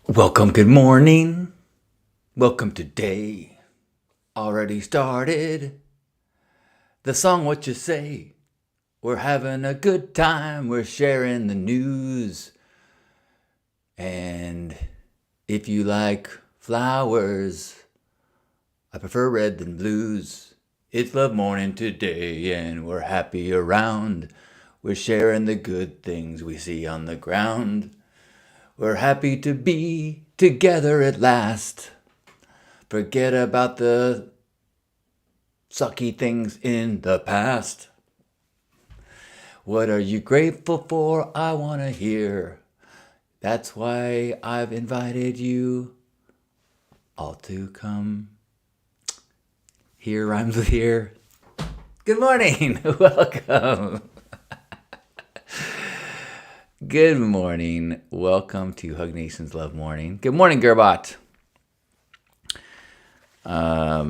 Welcome, good morning. Welcome to day. Already started. The song, what you say? We're having a good time. We're sharing the news. And if you like flowers, I prefer red than blues. It's love morning today, and we're happy around. We're sharing the good things we see on the ground. We're happy to be together at last. Forget about the sucky things in the past. What are you grateful for? I want to hear. That's why I've invited you all to come. Here rhymes with here. Good morning. Welcome. Good morning. Welcome to Hug Nation's Love Morning. Good morning, Gerbot. I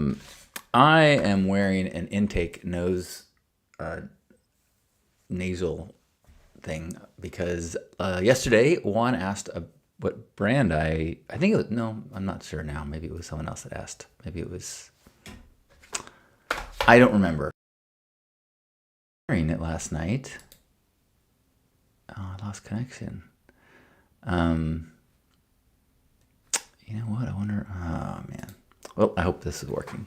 am wearing an intake nasal thing because yesterday Juan asked what brand I think it was, no, I'm not sure now. Maybe it was someone else that asked. Maybe it was, I don't remember. Wearing it last night. Oh, I lost connection. You know what? I wonder. Oh man. Well, I hope this is working.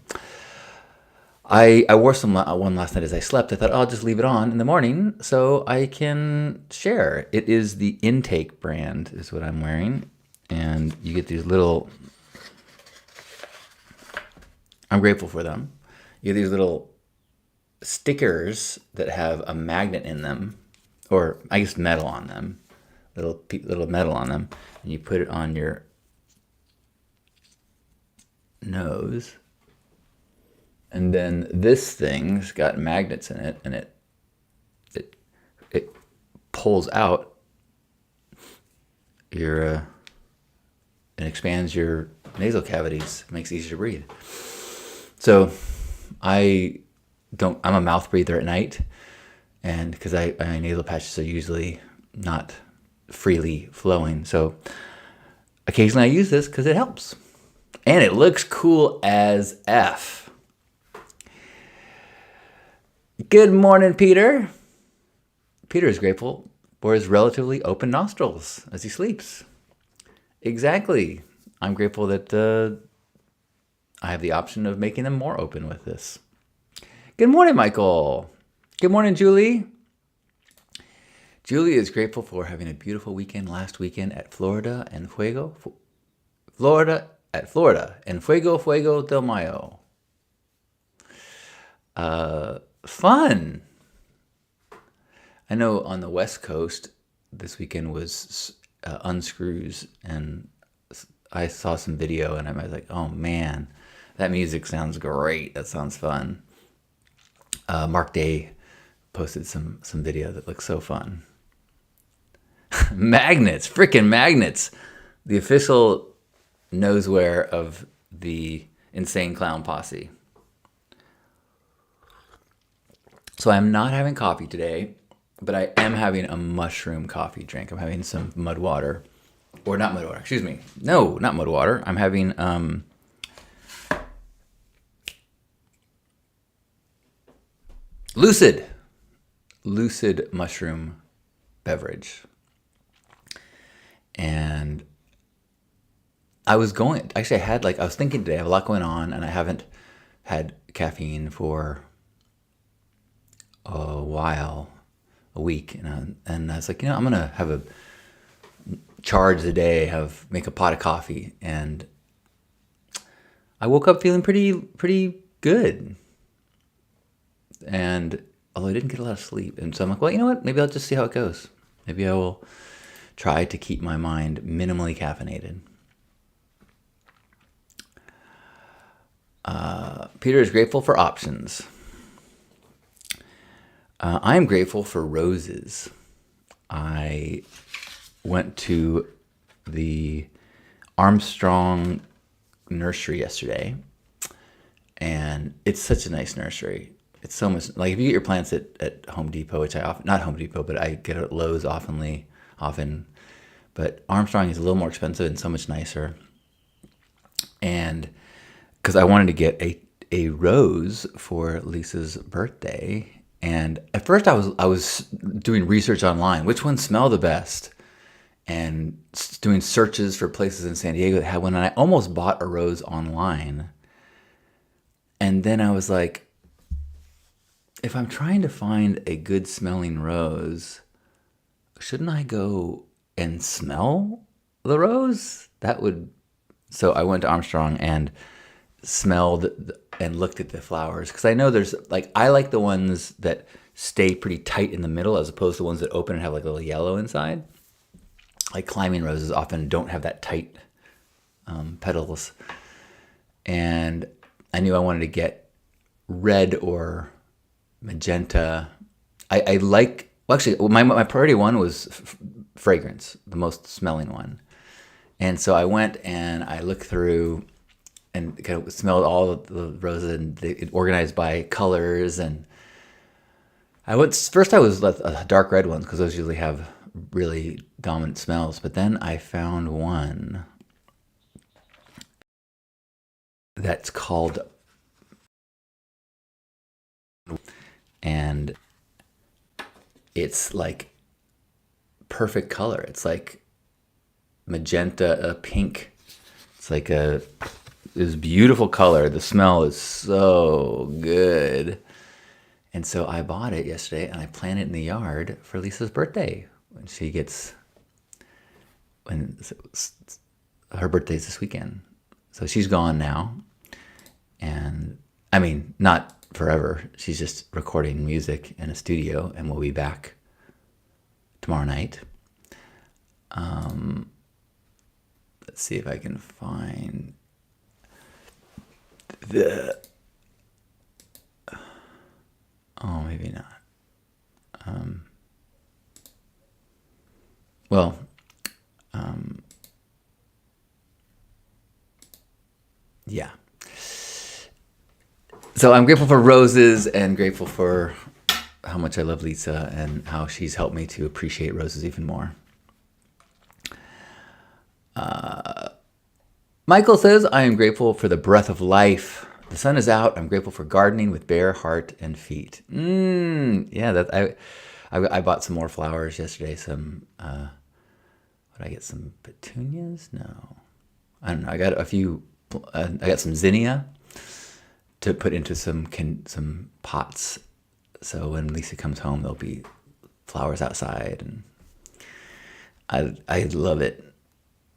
I wore one last night as I slept. I thought, I'll just leave it on in the morning so I can share. It is the Intake brand is what I'm wearing. And you get these little, I'm grateful for them. You get these little stickers that have a magnet in them, or I guess metal on them, little metal on them. And you put it on your nose. And then this thing's got magnets in it, and it pulls out your and expands your nasal cavities, makes it easier to breathe. So I'm a mouth breather at night, and because my nasal patches are usually not freely flowing, so occasionally I use this because it helps, and it looks cool as F. Good morning, Peter. Peter is grateful for his relatively open nostrils as he sleeps. Exactly. I'm grateful that I have the option of making them more open with this. Good morning, Michael. Good morning, Julie. Julie is grateful for having a beautiful weekend last weekend at Florida and Fuego del Mayo. Fun. I know on the West Coast, this weekend was unscrews, and I saw some video, and I was like, oh man, that music sounds great. That sounds fun. Mark Day posted some video that looks so fun. Magnets, freaking magnets. The official nosewear of the Insane Clown Posse. So I'm not having coffee today, but I am having a mushroom coffee drink. I'm having some mud water. Or not mud water, excuse me. No, not mud water. I'm having Lucid mushroom beverage. And I was thinking today, I have a lot going on, and I haven't had caffeine for a while, a week, and I was like, I'm gonna have a charge the day, make a pot of coffee, and I woke up feeling pretty good. And although I didn't get a lot of sleep, and so I'm like, well, you know what? Maybe I'll just see how it goes. Maybe I will try to keep my mind minimally caffeinated. Peter is grateful for options. I am grateful for roses. I went to the Armstrong nursery yesterday, and it's such a nice nursery. It's so much like if you get your plants at Home Depot, which not Home Depot, but I get at Lowe's often, but Armstrong is a little more expensive and so much nicer. And because I wanted to get a rose for Lisa's birthday, and at first I was doing research online, which ones smell the best, and doing searches for places in San Diego that had one, and I almost bought a rose online. And then I was like, if I'm trying to find a good smelling rose, shouldn't I go and smell the rose? So I went to Armstrong and smelled and looked at the flowers, because I know there's I like the ones that stay pretty tight in the middle as opposed to ones that open and have like a little yellow inside. Like climbing roses often don't have that tight petals. And I knew I wanted to get red or magenta. I like, well, actually, my priority one was fragrance, the most smelling one. And so I went and I looked through and kind of smelled all of the roses, and it organized by colors. And I was dark red ones because those usually have really dominant smells. But then I found one that's called, and it's like perfect color. It's like magenta, pink. It's like this beautiful color. The smell is so good. And so I bought it yesterday and I planted it in the yard for Lisa's birthday her birthday's this weekend. So she's gone now. And I mean, not forever. She's just recording music in a studio, and we'll be back tomorrow night. Let's see if I can find maybe not. Yeah. So I'm grateful for roses and grateful for how much I love Lisa and how she's helped me to appreciate roses even more. Michael says, I am grateful for the breath of life. The sun is out. I'm grateful for gardening with bare heart and feet. Yeah, I bought some more flowers yesterday. What did I get? Some petunias? No. I don't know. I got a few. I got some zinnia to put into some pots. So when Lisa comes home, there'll be flowers outside, and I love it.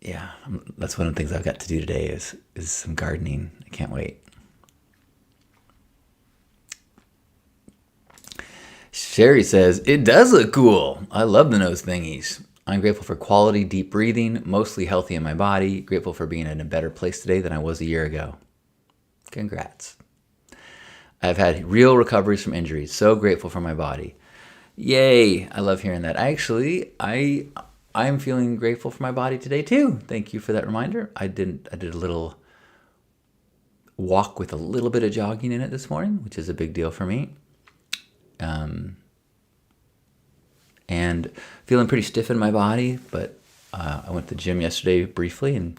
Yeah, that's one of the things I've got to do today is some gardening. I can't wait. Sherry says, it does look cool. I love the nose thingies. I'm grateful for quality, deep breathing, mostly healthy in my body. Grateful for being in a better place today than I was a year ago. Congrats. I've had real recoveries from injuries. So grateful for my body. Yay. I love hearing that. I'm feeling grateful for my body today too. Thank you for that reminder. I did a little walk with a little bit of jogging in it this morning, which is a big deal for me. And feeling pretty stiff in my body, but I went to the gym yesterday briefly, and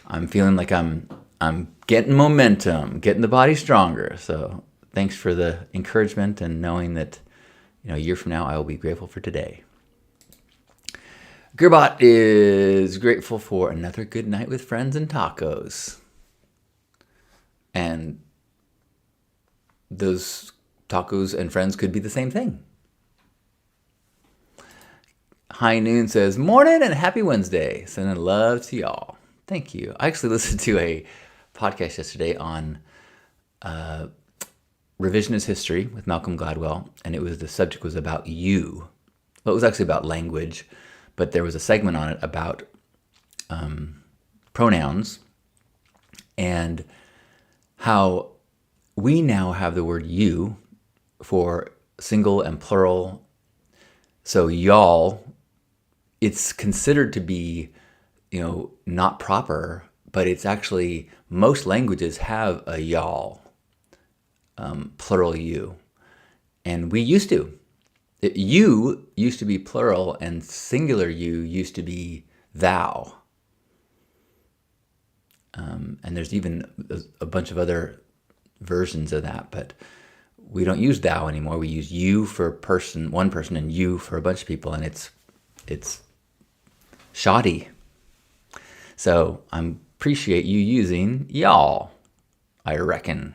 I'm feeling like I'm getting momentum, getting the body stronger. So thanks for the encouragement and knowing that, a year from now I will be grateful for today. Gerbot is grateful for another good night with friends and tacos. And those tacos and friends could be the same thing. High Noon says, morning and happy Wednesday. Sending love to y'all. Thank you. I actually listened to a podcast yesterday on revisionist history with Malcolm Gladwell, and the subject was about you. Well, it was actually about language, but there was a segment on it about pronouns and how we now have the word you for single and plural. So y'all, it's considered to be, not proper, but it's actually, most languages have a y'all, plural you. And we used to. You used to be plural and singular you used to be thou. And there's even a bunch of other versions of that, but we don't use thou anymore. We use you for one person, and you for a bunch of people, and it's shoddy. So I appreciate you using y'all, I reckon.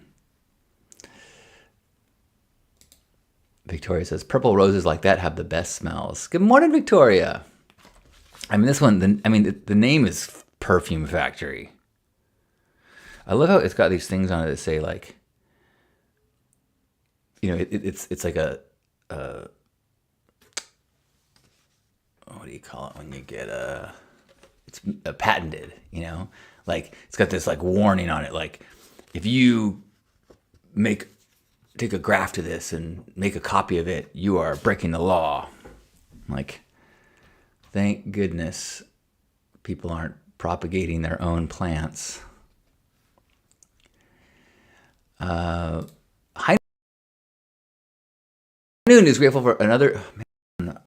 Victoria says, purple roses like that have the best smells. Good morning, Victoria. I mean, this one, the name is Perfume Factory. I love how it's got these things on it that say, like, it's like a what do you call it when you get it's a patented, like it's got this like warning on it, like if you take a graph to this and make a copy of it, you are breaking the law. Like, thank goodness people aren't propagating their own plants. High Noon is grateful for another. Man,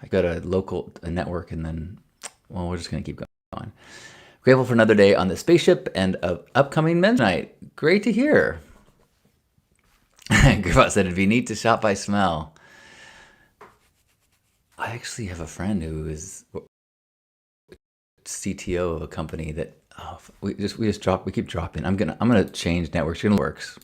I got a network, and then, well, we're just gonna keep going. Grateful for another day on the spaceship and of upcoming men's night. Great to hear. Gribot said it'd be neat to shop by smell. I actually have a friend who is CTO of a company that we keep dropping. I'm gonna change networks. It works.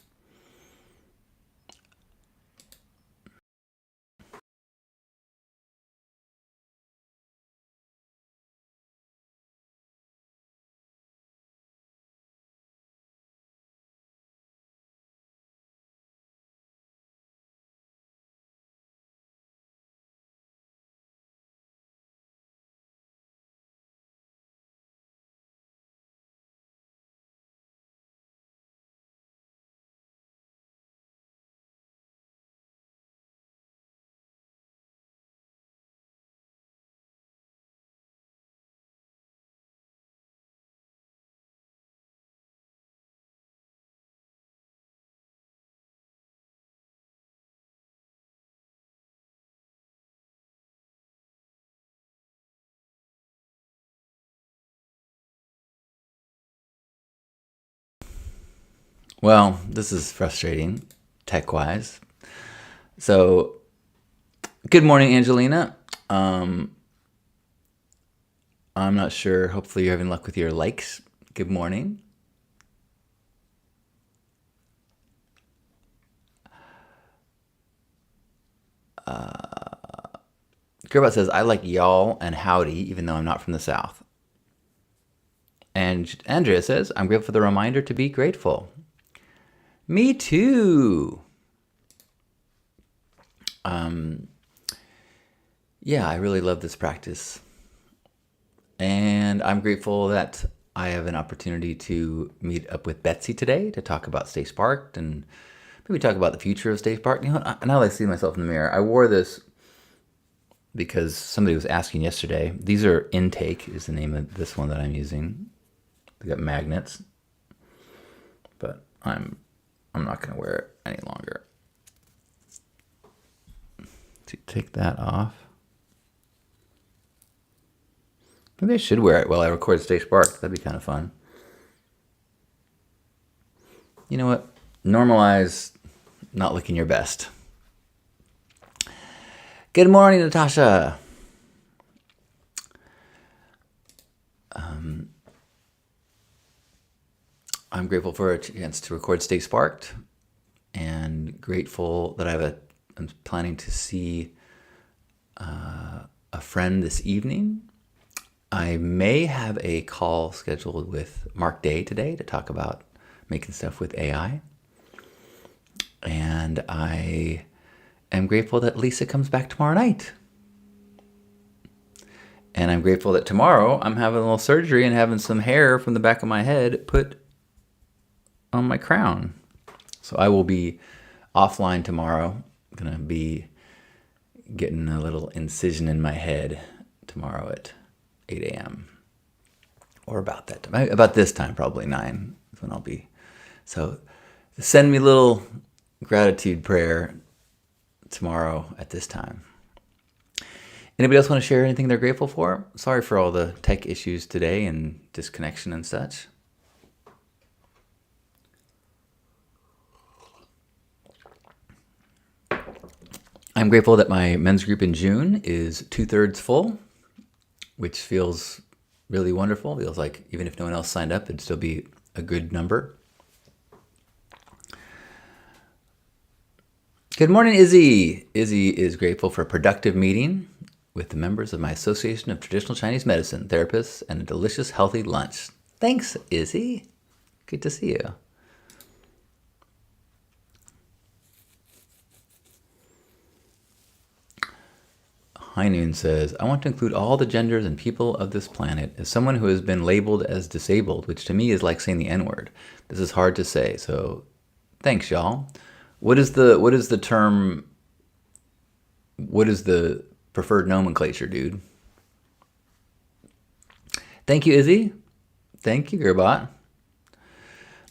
Well, this is frustrating, tech-wise. So, good morning, Angelina. I'm not sure. Hopefully, you're having luck with your likes. Good morning. Gerbot says, I like y'all and howdy, even though I'm not from the South. And Andrea says, I'm grateful for the reminder to be grateful. Me too. Yeah, I really love this practice. And I'm grateful that I have an opportunity to meet up with Betsy today to talk about Stay Sparked and maybe talk about the future of Stay Sparked. Now that I see myself in the mirror, I wore this because somebody was asking yesterday. These are Intake is the name of this one that I'm using. They got magnets, but I'm not going to wear it any longer. To take that off. Maybe I should wear it while I record Stay Sparked. That'd be kind of fun. You know what? Normalize not looking your best. Good morning, Natasha. I'm grateful for a chance to record Stay Sparked, and grateful that I'm planning to see a friend this evening. I may have a call scheduled with Mark Day today to talk about making stuff with AI. And I am grateful that Lisa comes back tomorrow night. And I'm grateful that tomorrow I'm having a little surgery and having some hair from the back of my head put on my crown. So I will be offline tomorrow. I'm going to be getting a little incision in my head tomorrow at 8 a.m. or about that time. About this time, probably 9 is when I'll be. So send me a little gratitude prayer tomorrow at this time. Anybody else want to share anything they're grateful for? Sorry for all the tech issues today and disconnection and such. I'm grateful that my men's group in June is 2/3 full, which feels really wonderful. Feels like even if no one else signed up, it'd still be a good number. Good morning, Izzy. Izzy is grateful for a productive meeting with the members of my Association of Traditional Chinese Medicine therapists and a delicious, healthy lunch. Thanks, Izzy. Good to see you. High Noon says, I want to include all the genders and people of this planet. As someone who has been labeled as disabled, which to me is like saying the N-word, this is hard to say, so thanks, y'all. What is the term, what is the preferred nomenclature, dude? Thank you, Izzy. Thank you, Gerbot.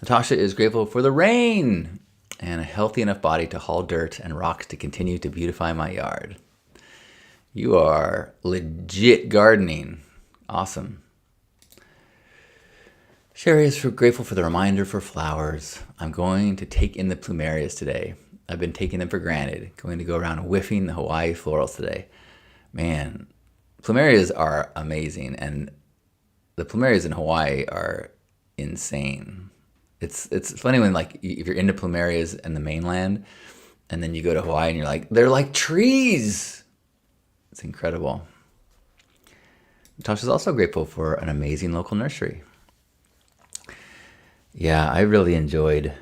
Natasha is grateful for the rain and a healthy enough body to haul dirt and rocks to continue to beautify my yard. You are legit gardening. Awesome. Sherry is grateful for the reminder for flowers. I'm going to take in the plumerias today. I've been taking them for granted. Going to go around whiffing the Hawaii florals today. Man, plumerias are amazing, and the plumerias in Hawaii are insane. It's funny when, like, if you're into plumerias in the mainland, and then you go to Hawaii and you're like, they're like trees. It's incredible. Natasha's also grateful for an amazing local nursery. Yeah, I really enjoyed,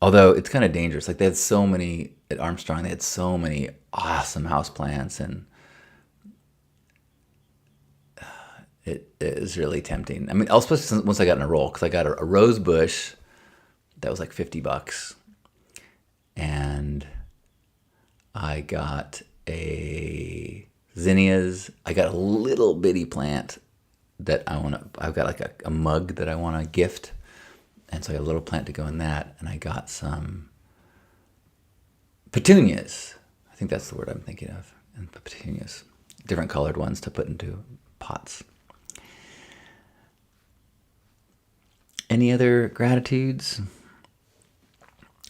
although it's kind of dangerous. Like, they had so many, at Armstrong, they had so many awesome houseplants, and it is really tempting. I mean, especially once I got in a roll, because I got a rose bush that was like $50, and I got a zinnias. I got a little bitty plant that I've got like a mug that I want to gift. And so I got a little plant to go in that. And I got some petunias. I think that's the word I'm thinking of. And petunias. Different colored ones to put into pots. Any other gratitudes?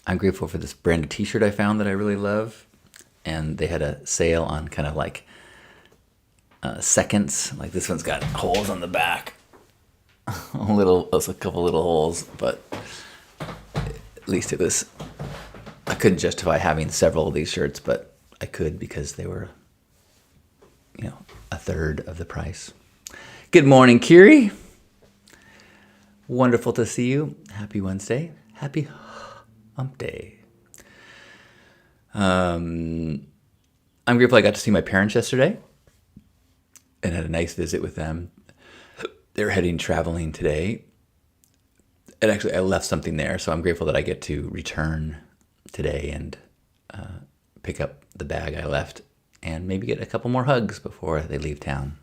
I'm grateful for this branded t-shirt I found that I really love. And they had a sale on kind of like seconds. Like, this one's got holes on the back. a couple little holes, but at least it was, I couldn't justify having several of these shirts, but I could because they were, a third of the price. Good morning, Kiri. Wonderful to see you. Happy Wednesday. Happy hump day. I'm grateful I got to see my parents yesterday and had a nice visit with them. They're heading traveling today. And actually, I left something there, so I'm grateful that I get to return today and pick up the bag I left and maybe get a couple more hugs before they leave town.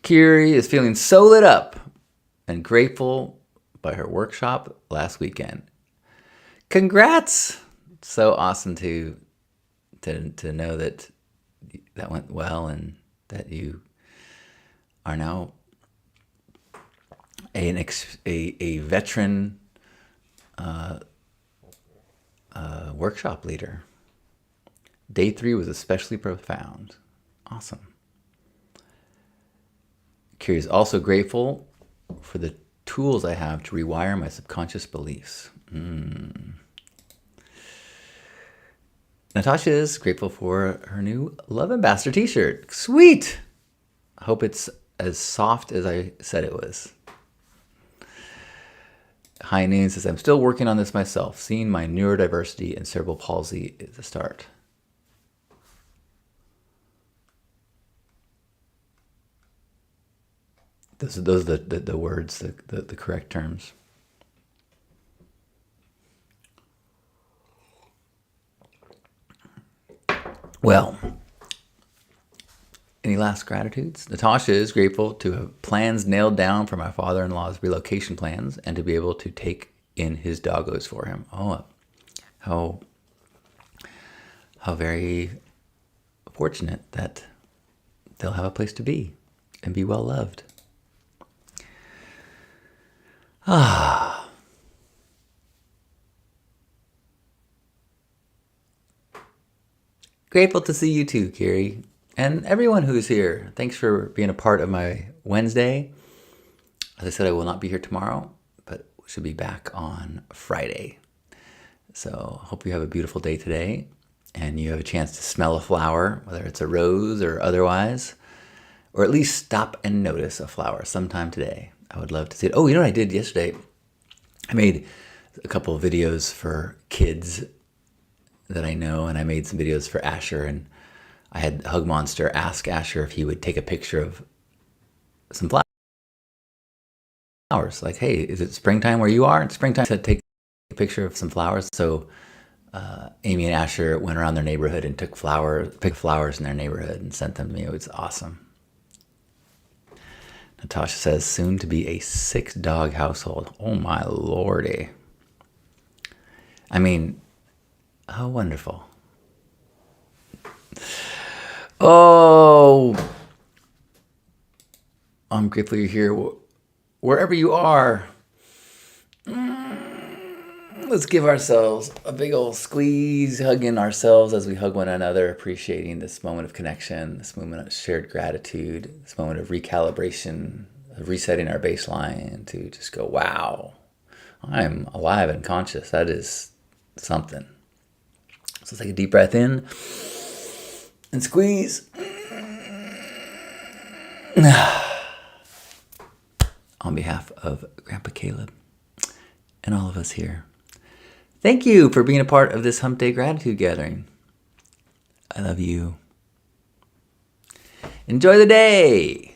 Kiri is feeling so lit up and grateful by her workshop last weekend. Congrats! So awesome to know that went well and that you are now a veteran workshop leader. Day 3 was especially profound. Awesome. Kiri is also grateful for the tools I have to rewire my subconscious beliefs. Natasha is grateful for her new Love Ambassador t-shirt. Sweet! I hope it's as soft as I said it was. High Noon says, I'm still working on this myself. Seeing my neurodiversity and cerebral palsy is a start. Those are the words, the correct terms. Well, any last gratitudes? Natasha is grateful to have plans nailed down for my father-in-law's relocation plans and to be able to take in his doggos for him. Oh, how very fortunate that they'll have a place to be and be well loved. Grateful to see you too, Carrie. And everyone who's here. Thanks for being a part of my Wednesday. As I said, I will not be here tomorrow, but should be back on Friday. So hope you have a beautiful day today and you have a chance to smell a flower, whether it's a rose or otherwise, or at least stop and notice a flower sometime today. I would love to see it. Oh, you know what I did yesterday? I made a couple of videos for kids that I know, and I made some videos for Asher, and I had Hug Monster ask Asher if he would take a picture of some flowers. Like, hey, is it springtime where you are? It's springtime. I said, take a picture of some flowers. So Amy and Asher went around their neighborhood and picked flowers in their neighborhood and sent them to me. It was awesome. Natasha says, soon to be a 6-dog household. Oh my lordy. I mean, how wonderful. Oh, I'm grateful you're here. Wherever you are, let's give ourselves a big old squeeze, hugging ourselves as we hug one another, appreciating this moment of connection, this moment of shared gratitude, this moment of recalibration, of resetting our baseline to just go, wow, I'm alive and conscious. That is something. So take a deep breath in and squeeze. On behalf of Grandpa Caleb and all of us here, thank you for being a part of this Hump Day Gratitude Gathering. I love you. Enjoy the day.